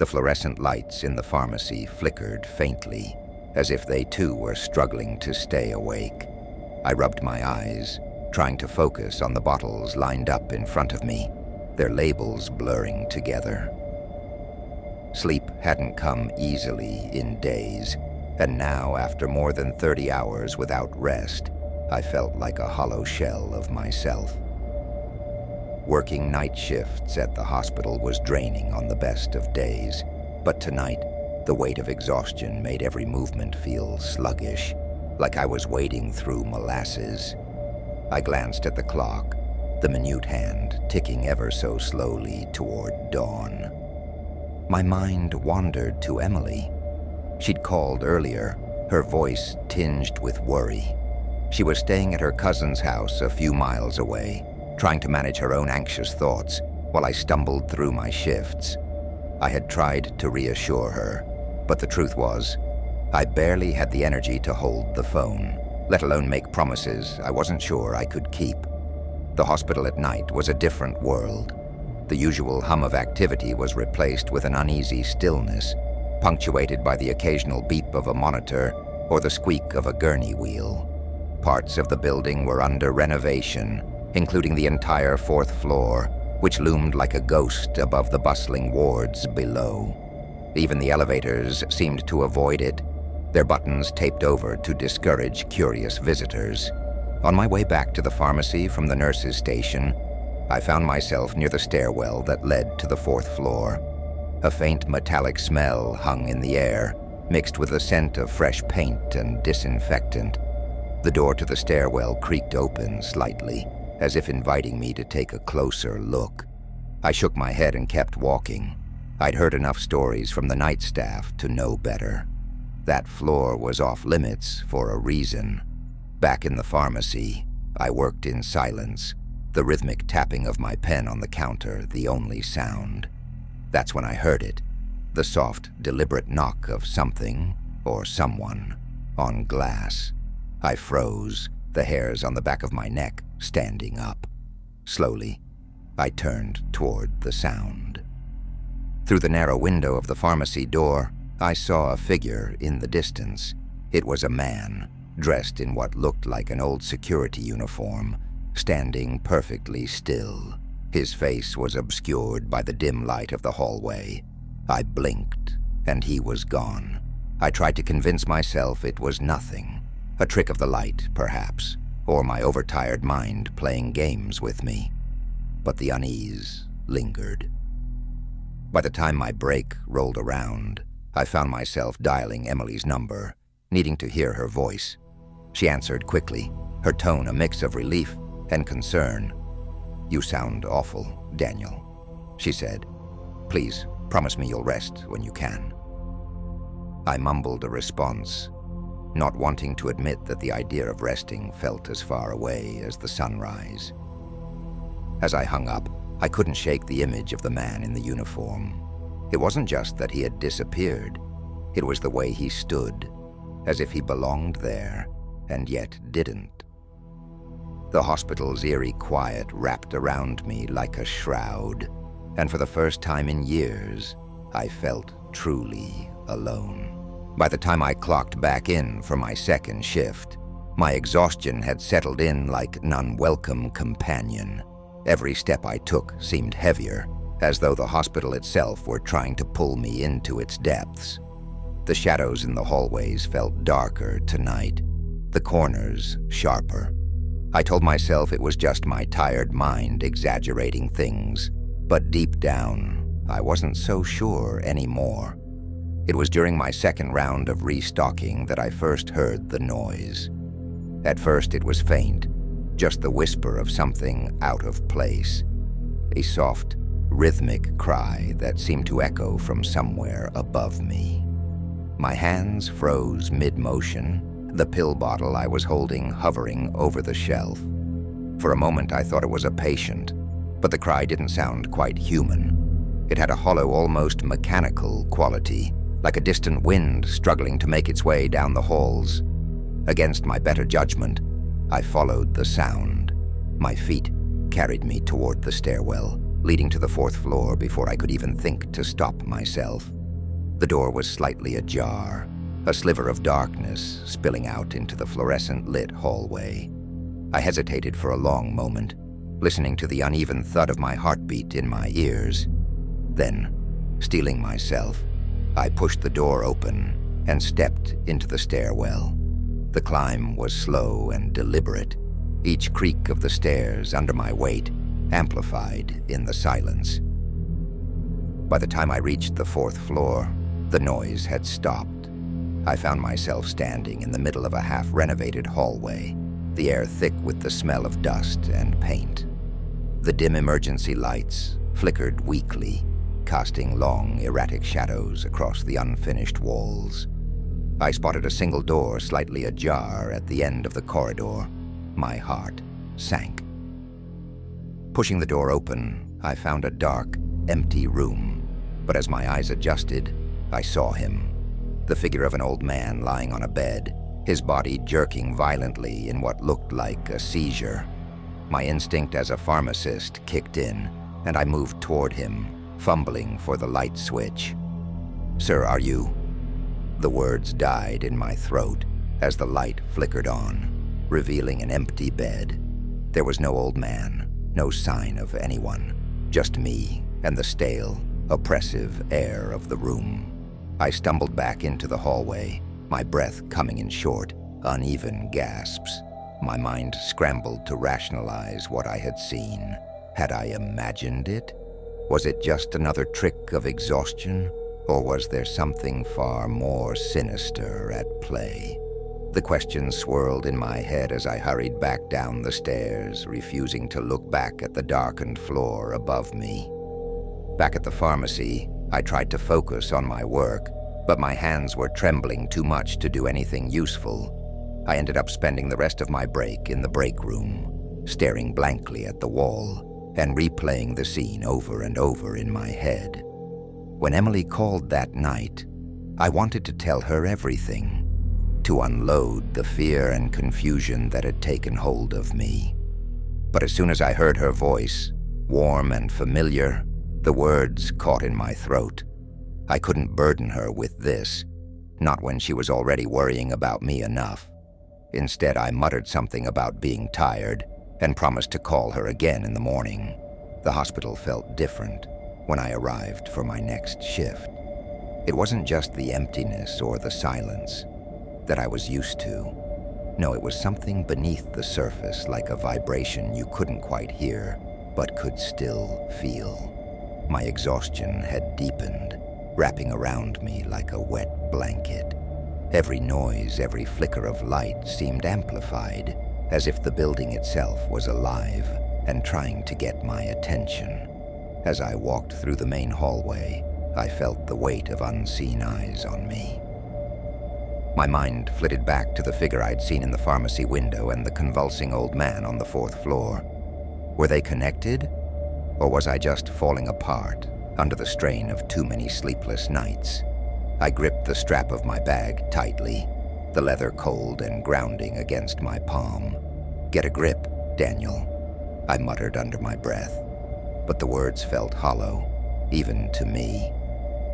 The fluorescent lights in the pharmacy flickered faintly, as if they too were struggling to stay awake. I rubbed my eyes, trying to focus on the bottles lined up in front of me, their labels blurring together. Sleep hadn't come easily in days, and now, after more than 30 hours without rest, I felt like a hollow shell of myself. Working night shifts at the hospital was draining on the best of days, but tonight, the weight of exhaustion made every movement feel sluggish, like I was wading through molasses. I glanced at the clock, the minute hand ticking ever so slowly toward dawn. My mind wandered to Emily. She'd called earlier, her voice tinged with worry. She was staying at her cousin's house a few miles away, trying to manage her own anxious thoughts while I stumbled through my shifts. I had tried to reassure her, but the truth was, I barely had the energy to hold the phone, let alone make promises I wasn't sure I could keep. The hospital at night was a different world. The usual hum of activity was replaced with an uneasy stillness, punctuated by the occasional beep of a monitor or the squeak of a gurney wheel. Parts of the building were under renovation, including the entire 4th floor, which loomed like a ghost above the bustling wards below. Even the elevators seemed to avoid it, their buttons taped over to discourage curious visitors. On my way back to the pharmacy from the nurse's station, I found myself near the stairwell that led to the 4th floor. A faint metallic smell hung in the air, mixed with the scent of fresh paint and disinfectant. The door to the stairwell creaked open slightly, as if inviting me to take a closer look. I shook my head and kept walking. I'd heard enough stories from the night staff to know better. That floor was off limits for a reason. Back in the pharmacy, I worked in silence, the rhythmic tapping of my pen on the counter the only sound. That's when I heard it, the soft, deliberate knock of something, or someone, on glass. I froze, the hairs on the back of my neck standing up. Slowly, I turned toward the sound. Through the narrow window of the pharmacy door, I saw a figure in the distance. It was a man, dressed in what looked like an old security uniform, standing perfectly still. His face was obscured by the dim light of the hallway. I blinked, and he was gone. I tried to convince myself it was nothing. A trick of the light, perhaps, or my overtired mind playing games with me. But the unease lingered. By the time my break rolled around, I found myself dialing Emily's number, needing to hear her voice. She answered quickly, her tone a mix of relief and concern. "You sound awful, Daniel," she said. "Please, promise me you'll rest when you can." I mumbled a response, not wanting to admit that the idea of resting felt as far away as the sunrise. As I hung up, I couldn't shake the image of the man in the uniform. It wasn't just that he had disappeared. It was the way he stood, as if he belonged there, and yet didn't. The hospital's eerie quiet wrapped around me like a shroud, and for the first time in years, I felt truly alone. By the time I clocked back in for my second shift, my exhaustion had settled in like an unwelcome companion. Every step I took seemed heavier, as though the hospital itself were trying to pull me into its depths. The shadows in the hallways felt darker tonight, the corners sharper. I told myself it was just my tired mind exaggerating things, but deep down, I wasn't so sure anymore. It was during my second round of restocking that I first heard the noise. At first it was faint, just the whisper of something out of place. A soft, rhythmic cry that seemed to echo from somewhere above me. My hands froze mid-motion, the pill bottle I was holding hovering over the shelf. For a moment I thought it was a patient, but the cry didn't sound quite human. It had a hollow, almost mechanical quality, like a distant wind struggling to make its way down the halls. Against my better judgment, I followed the sound. My feet carried me toward the stairwell, leading to the fourth floor before I could even think to stop myself. The door was slightly ajar, a sliver of darkness spilling out into the fluorescent-lit hallway. I hesitated for a long moment, listening to the uneven thud of my heartbeat in my ears. Then, steeling myself, I pushed the door open and stepped into the stairwell. The climb was slow and deliberate, each creak of the stairs under my weight amplified in the silence. By the time I reached the fourth floor, the noise had stopped. I found myself standing in the middle of a half-renovated hallway, the air thick with the smell of dust and paint. The dim emergency lights flickered weakly, casting long, erratic shadows across the unfinished walls. I spotted a single door slightly ajar at the end of the corridor. My heart sank. Pushing the door open, I found a dark, empty room. But as my eyes adjusted, I saw him. The figure of an old man lying on a bed, his body jerking violently in what looked like a seizure. My instinct as a pharmacist kicked in, and I moved toward him, fumbling for the light switch. "Sir, are you?" The words died in my throat as the light flickered on, revealing an empty bed. There was no old man, no sign of anyone, just me and the stale, oppressive air of the room. I stumbled back into the hallway, my breath coming in short, uneven gasps. My mind scrambled to rationalize what I had seen. Had I imagined it? Was it just another trick of exhaustion? Or was there something far more sinister at play? The questions swirled in my head as I hurried back down the stairs, refusing to look back at the darkened floor above me. Back at the pharmacy, I tried to focus on my work, but my hands were trembling too much to do anything useful. I ended up spending the rest of my break in the break room, staring blankly at the wall and replaying the scene over and over in my head. When Emily called that night, I wanted to tell her everything, to unload the fear and confusion that had taken hold of me. But as soon as I heard her voice, warm and familiar, the words caught in my throat. I couldn't burden her with this, not when she was already worrying about me enough. Instead, I muttered something about being tired and promised to call her again in the morning. The hospital felt different when I arrived for my next shift. It wasn't just the emptiness or the silence that I was used to. No, it was something beneath the surface, like a vibration you couldn't quite hear, but could still feel. My exhaustion had deepened, wrapping around me like a wet blanket. Every noise, every flicker of light seemed amplified, as if the building itself was alive and trying to get my attention. As I walked through the main hallway, I felt the weight of unseen eyes on me. My mind flitted back to the figure I'd seen in the pharmacy window and the convulsing old man on the fourth floor. Were they connected? Or was I just falling apart under the strain of too many sleepless nights? I gripped the strap of my bag tightly, the leather cold and grounding against my palm. "Get a grip, Daniel," I muttered under my breath. But the words felt hollow, even to me.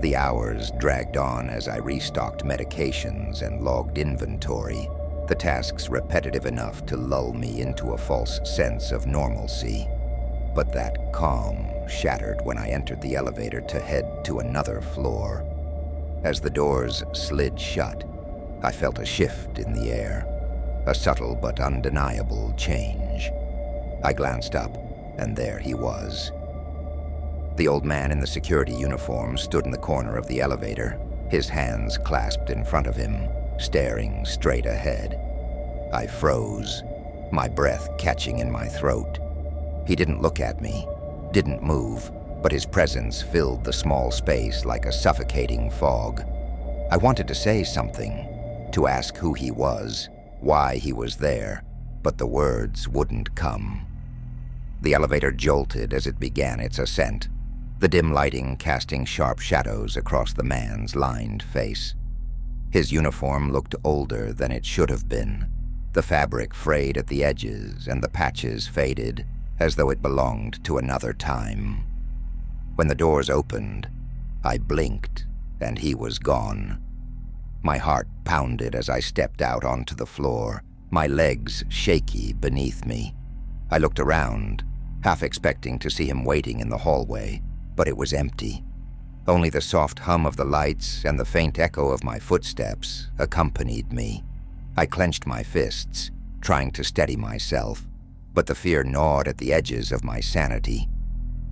The hours dragged on as I restocked medications and logged inventory, the tasks repetitive enough to lull me into a false sense of normalcy. But that calm shattered when I entered the elevator to head to another floor. As the doors slid shut, I felt a shift in the air, a subtle but undeniable change. I glanced up, and there he was. The old man in the security uniform stood in the corner of the elevator, his hands clasped in front of him, staring straight ahead. I froze, my breath catching in my throat. He didn't look at me, didn't move, but his presence filled the small space like a suffocating fog. I wanted to say something, to ask who he was, why he was there, but the words wouldn't come. The elevator jolted as it began its ascent, the dim lighting casting sharp shadows across the man's lined face. His uniform looked older than it should have been, the fabric frayed at the edges and the patches faded, as though it belonged to another time. When the doors opened, I blinked, and he was gone. My heart pounded as I stepped out onto the floor, my legs shaky beneath me. I looked around, half expecting to see him waiting in the hallway, but it was empty. Only the soft hum of the lights and the faint echo of my footsteps accompanied me. I clenched my fists, trying to steady myself, but the fear gnawed at the edges of my sanity.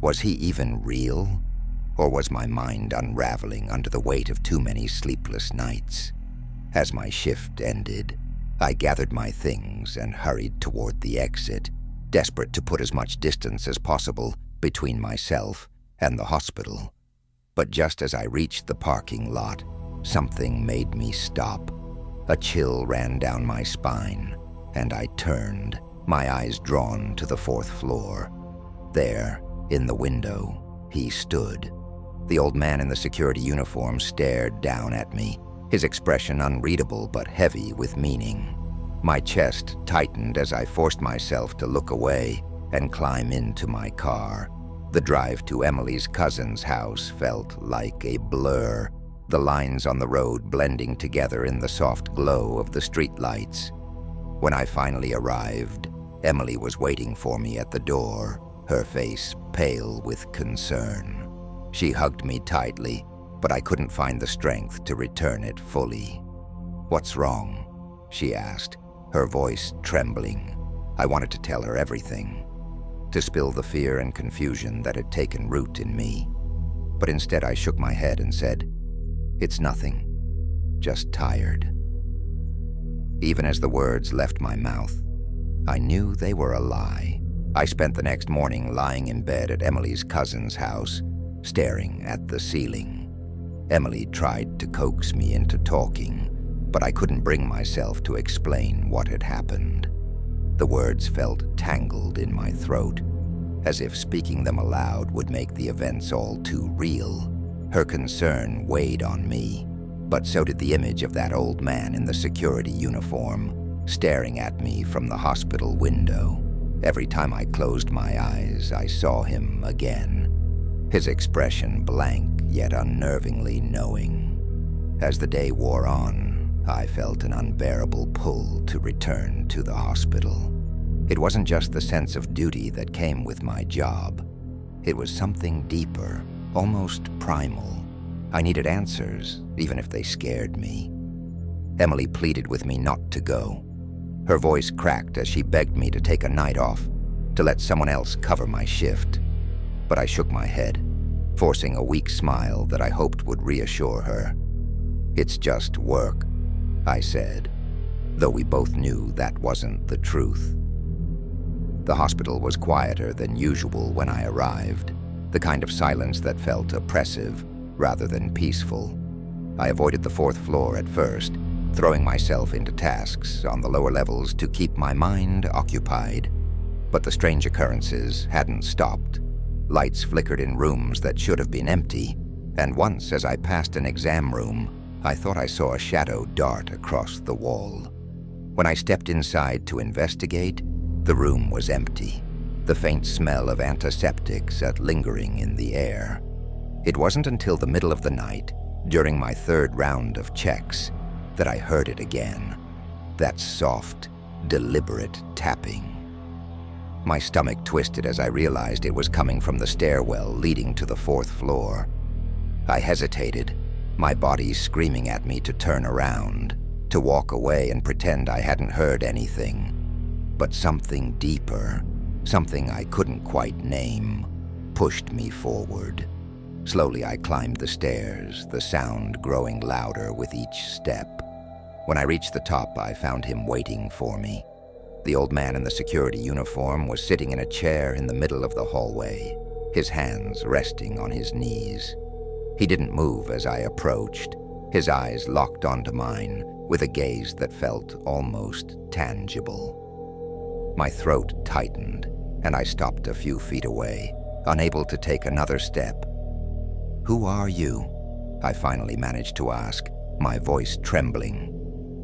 Was he even real? Or was my mind unraveling under the weight of too many sleepless nights? As my shift ended, I gathered my things and hurried toward the exit, desperate to put as much distance as possible between myself and the hospital. But just as I reached the parking lot, something made me stop. A chill ran down my spine, and I turned, my eyes drawn to the 4th floor. There, in the window, he stood. The old man in the security uniform stared down at me, his expression unreadable but heavy with meaning. My chest tightened as I forced myself to look away and climb into my car. The drive to Emily's cousin's house felt like a blur, the lines on the road blending together in the soft glow of the streetlights. When I finally arrived, Emily was waiting for me at the door, her face pale with concern. She hugged me tightly, but I couldn't find the strength to return it fully. "What's wrong?" she asked, her voice trembling. I wanted to tell her everything, to spill the fear and confusion that had taken root in me. But instead I shook my head and said, "It's nothing, just tired." Even as the words left my mouth, I knew they were a lie. I spent the next morning lying in bed at Emily's cousin's house, staring at the ceiling. Emily tried to coax me into talking, but I couldn't bring myself to explain what had happened. The words felt tangled in my throat, as if speaking them aloud would make the events all too real. Her concern weighed on me, but so did the image of that old man in the security uniform, staring at me from the hospital window. Every time I closed my eyes, I saw him again, his expression blank yet unnervingly knowing. As the day wore on, I felt an unbearable pull to return to the hospital. It wasn't just the sense of duty that came with my job. It was something deeper, almost primal. I needed answers, even if they scared me. Emily pleaded with me not to go. Her voice cracked as she begged me to take a night off, to let someone else cover my shift. But I shook my head, forcing a weak smile that I hoped would reassure her. "It's just work," I said, though we both knew that wasn't the truth. The hospital was quieter than usual when I arrived, the kind of silence that felt oppressive rather than peaceful. I avoided the 4th floor at first, throwing myself into tasks on the lower levels to keep my mind occupied. But the strange occurrences hadn't stopped. Lights flickered in rooms that should have been empty, and once as I passed an exam room, I thought I saw a shadow dart across the wall. When I stepped inside to investigate, the room was empty, the faint smell of antiseptics lingering in the air. It wasn't until the middle of the night, during my 3rd round of checks, that I heard it again, that soft, deliberate tapping. My stomach twisted as I realized it was coming from the stairwell leading to the 4th floor. I hesitated, my body screaming at me to turn around, to walk away and pretend I hadn't heard anything. But something deeper, something I couldn't quite name, pushed me forward. Slowly I climbed the stairs, the sound growing louder with each step. When I reached the top, I found him waiting for me. The old man in the security uniform was sitting in a chair in the middle of the hallway, his hands resting on his knees. He didn't move as I approached, his eyes locked onto mine with a gaze that felt almost tangible. My throat tightened, and I stopped a few feet away, unable to take another step. "Who are you?" I finally managed to ask, my voice trembling.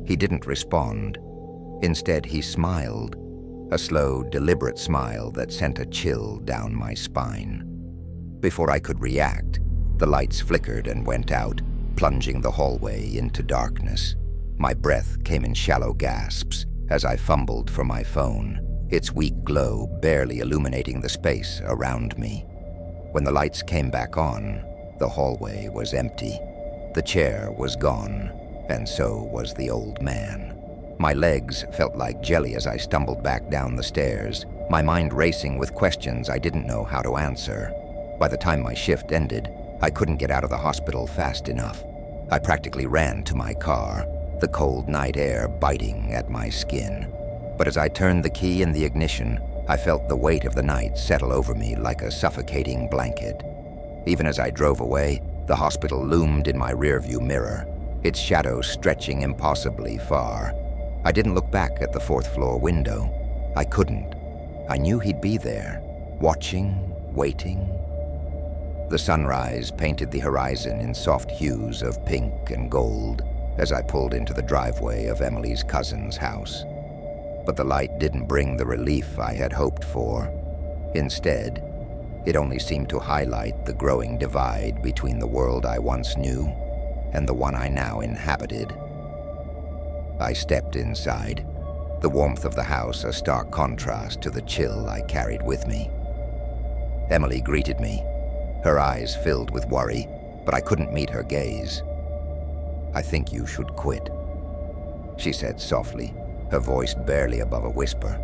He didn't respond. Instead, he smiled, a slow, deliberate smile that sent a chill down my spine. Before I could react, the lights flickered and went out, plunging the hallway into darkness. My breath came in shallow gasps as I fumbled for my phone, its weak glow barely illuminating the space around me. When the lights came back on, the hallway was empty. The chair was gone, and so was the old man. My legs felt like jelly as I stumbled back down the stairs, my mind racing with questions I didn't know how to answer. By the time my shift ended, I couldn't get out of the hospital fast enough. I practically ran to my car, the cold night air biting at my skin. But as I turned the key in the ignition, I felt the weight of the night settle over me like a suffocating blanket. Even as I drove away, the hospital loomed in my rearview mirror, its shadow stretching impossibly far. I didn't look back at the fourth-floor window. I couldn't. I knew he'd be there, watching, waiting. The sunrise painted the horizon in soft hues of pink and gold as I pulled into the driveway of Emily's cousin's house. But the light didn't bring the relief I had hoped for. Instead, it only seemed to highlight the growing divide between the world I once knew and the one I now inhabited. I stepped inside, the warmth of the house a stark contrast to the chill I carried with me. Emily greeted me, her eyes filled with worry, but I couldn't meet her gaze. "I think you should quit," she said softly, her voice barely above a whisper.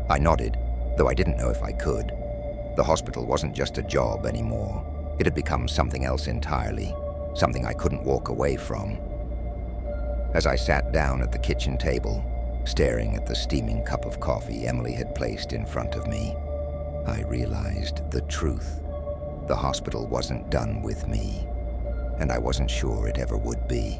I nodded, though I didn't know if I could. The hospital wasn't just a job anymore. It had become something else entirely, something I couldn't walk away from. As I sat down at the kitchen table, staring at the steaming cup of coffee Emily had placed in front of me, I realized the truth. The hospital wasn't done with me, and I wasn't sure it ever would be.